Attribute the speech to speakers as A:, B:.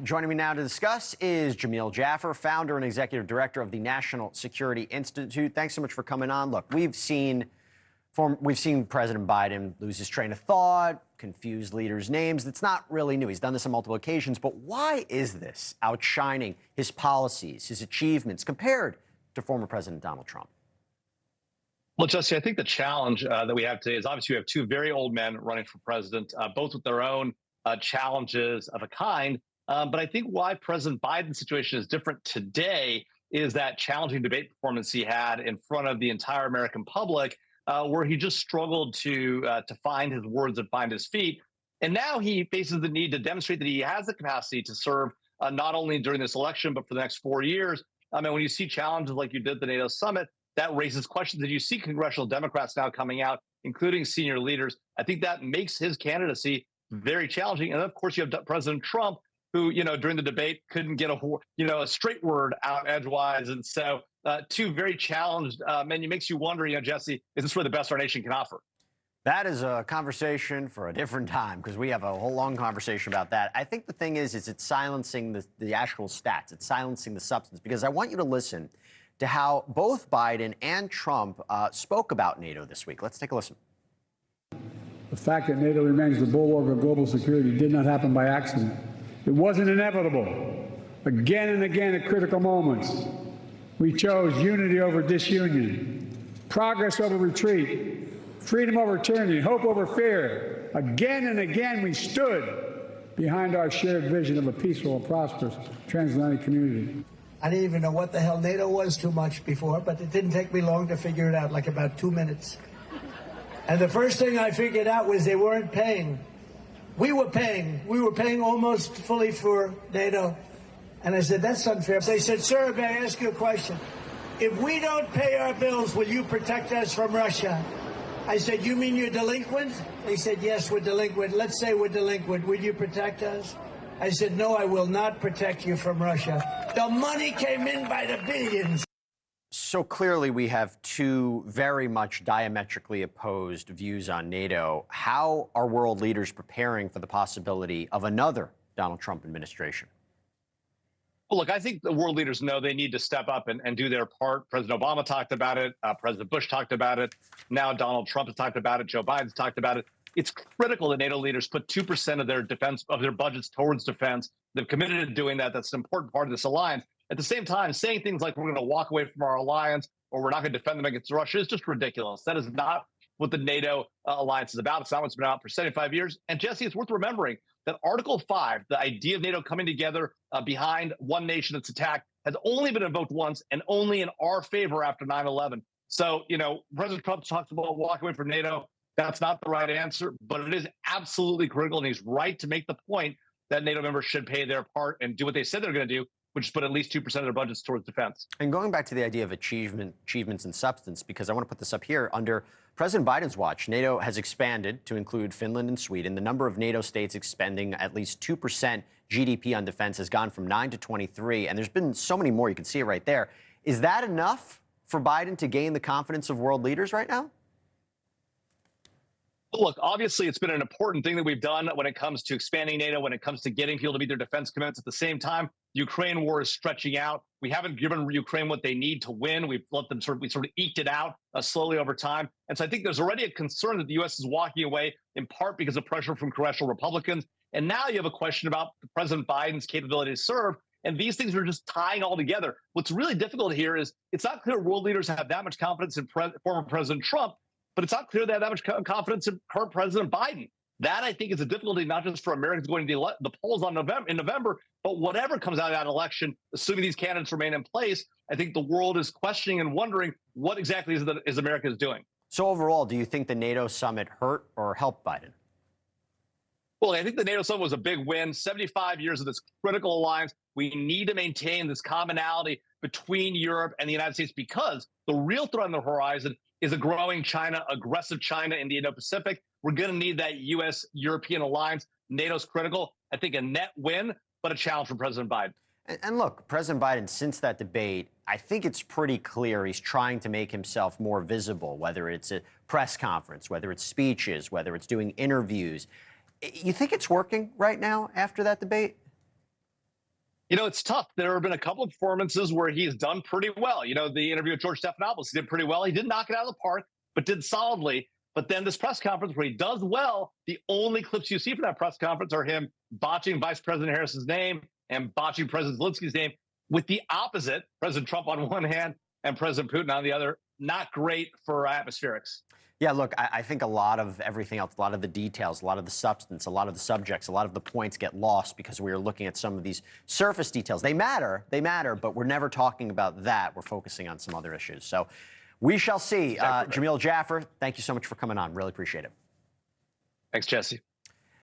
A: Joining me now to discuss is Jamil Jaffer, founder and executive director of the National Security Institute. Thanks so much for coming on. Look, we've seen President Biden lose his train of thought, confuse leaders' names. That's not really new. He's done this on multiple occasions. But why is this outshining his policies, his achievements, compared to former President Donald Trump?
B: Well, Jesse, I think the challenge that we have today is obviously we have two very old men running for president, both with their own challenges of a kind. But I think why President Biden's situation is different today is that challenging debate performance he had in front of the entire American public, where he just struggled to find his words and find his feet. And now he faces the need to demonstrate that he has the capacity to serve not only during this election, but for the next 4 years. I mean, when you see challenges like you did at the NATO summit, that raises questions. And you see congressional Democrats now coming out, including senior leaders. I think that makes his candidacy very challenging. And of course, you have President Trump, who, during the debate couldn't get a straight word out edgewise. And so two very challenged men. It makes you wonder, Jesse, is this really the best our nation can offer?
A: That is a conversation for a different time, because we have a whole long conversation about that. I think the thing is it's silencing the actual stats. It's silencing the substance, because I want you to listen to how both Biden and Trump spoke about NATO this week. Let's take a listen.
C: The fact that NATO remains the bulwark of global security did not happen by accident. It wasn't inevitable. Again and again at critical moments, we chose unity over disunion, progress over retreat, freedom over tyranny, hope over fear. Again and again, we stood behind our shared vision of a peaceful and prosperous transatlantic community.
D: I didn't even know what the hell NATO was too much before, but it didn't take me long to figure it out, like about 2 minutes. And the first thing I figured out was they weren't paying. We were paying. We were paying almost fully for NATO. And I said, that's unfair. They said, sir, may I ask you a question? If we don't pay our bills, will you protect us from Russia? I said, you mean you're delinquent? They said, yes, we're delinquent. Let's say we're delinquent. Will you protect us? I said, no, I will not protect you from Russia. The money came in by the billions.
A: So clearly we have two very much diametrically opposed views on NATO. How are world leaders preparing for the possibility of another Donald Trump administration?
B: Well, look, I think the world leaders know they need to step up and do their part. President Obama talked about it. President Bush talked about it. Now Donald Trump has talked about it. Joe Biden's talked about it. It's critical that NATO leaders put 2% of their budgets towards defense. They've committed to doing that. That's an important part of this alliance. At the same time, saying things like we're going to walk away from our alliance or we're not going to defend them against Russia is just ridiculous. That is not what the NATO alliance is about. It's not what's been out for 75 years. And Jesse, it's worth remembering that Article 5, the idea of NATO coming together behind one nation that's attacked, has only been invoked once and only in our favor after 9/11. So, President Trump talks about walking away from NATO. That's not the right answer, but it is absolutely critical. And he's right to make the point that NATO members should pay their part and do what they said they're going to do, which is put at least 2% of their budgets towards defense.
A: And going back to the idea of achievements and substance, because I want to put this up here, under President Biden's watch, NATO has expanded to include Finland and Sweden. The number of NATO states expending at least 2% GDP on defense has gone from 9 to 23, and there's been so many more. You can see it right there. Is that enough for Biden to gain the confidence of world leaders right now?
B: Look, obviously, it's been an important thing that we've done when it comes to expanding NATO, when it comes to getting people to meet their defense commitments. At the same time, the Ukraine war is stretching out. We haven't given Ukraine what they need to win. We've let them we sort of eked it out slowly over time. And so I think there's already a concern that the U.S. is walking away, in part because of pressure from congressional Republicans. And now you have a question about President Biden's capability to serve. And these things are just tying all together. What's really difficult here is it's not clear world leaders have that much confidence in former President Trump, but it's not clear they have that much confidence in current President Biden. That, I think, is a difficulty not just for Americans going to the polls in November, but whatever comes out of that election, assuming these candidates remain in place. I think the world is questioning and wondering what exactly is America doing.
A: So overall, do you think the NATO summit hurt or helped Biden?
B: Well, I think the NATO summit was a big win. 75 years of this critical alliance. We need to maintain this commonality between Europe and the United States, because the real threat on the horizon is a growing China, aggressive China in the Indo-Pacific. We're going to need that U.S.-European alliance. NATO's critical. I think a net win, but a challenge for President Biden.
A: And look, President Biden, since that debate, I think it's pretty clear he's trying to make himself more visible, whether it's a press conference, whether it's speeches, whether it's doing interviews. You think it's working right now after that debate?
B: It's tough. There have been a couple of performances where he's done pretty well. The interview with George Stephanopoulos, he did pretty well. He didn't knock it out of the park, but did solidly. But then this press conference where he does well, the only clips you see from that press conference are him botching Vice President Harris's name and botching President Zelensky's name, with the opposite, President Trump on one hand and President Putin on the other. Not great for atmospherics.
A: Yeah, look, I think a lot of everything else, a lot of the details, a lot of the substance, a lot of the subjects, a lot of the points get lost because we are looking at some of these surface details. They matter, but we're never talking about that. We're focusing on some other issues. So we shall see. Jamil Jaffer, thank you so much for coming on. Really appreciate it.
B: Thanks, Jesse.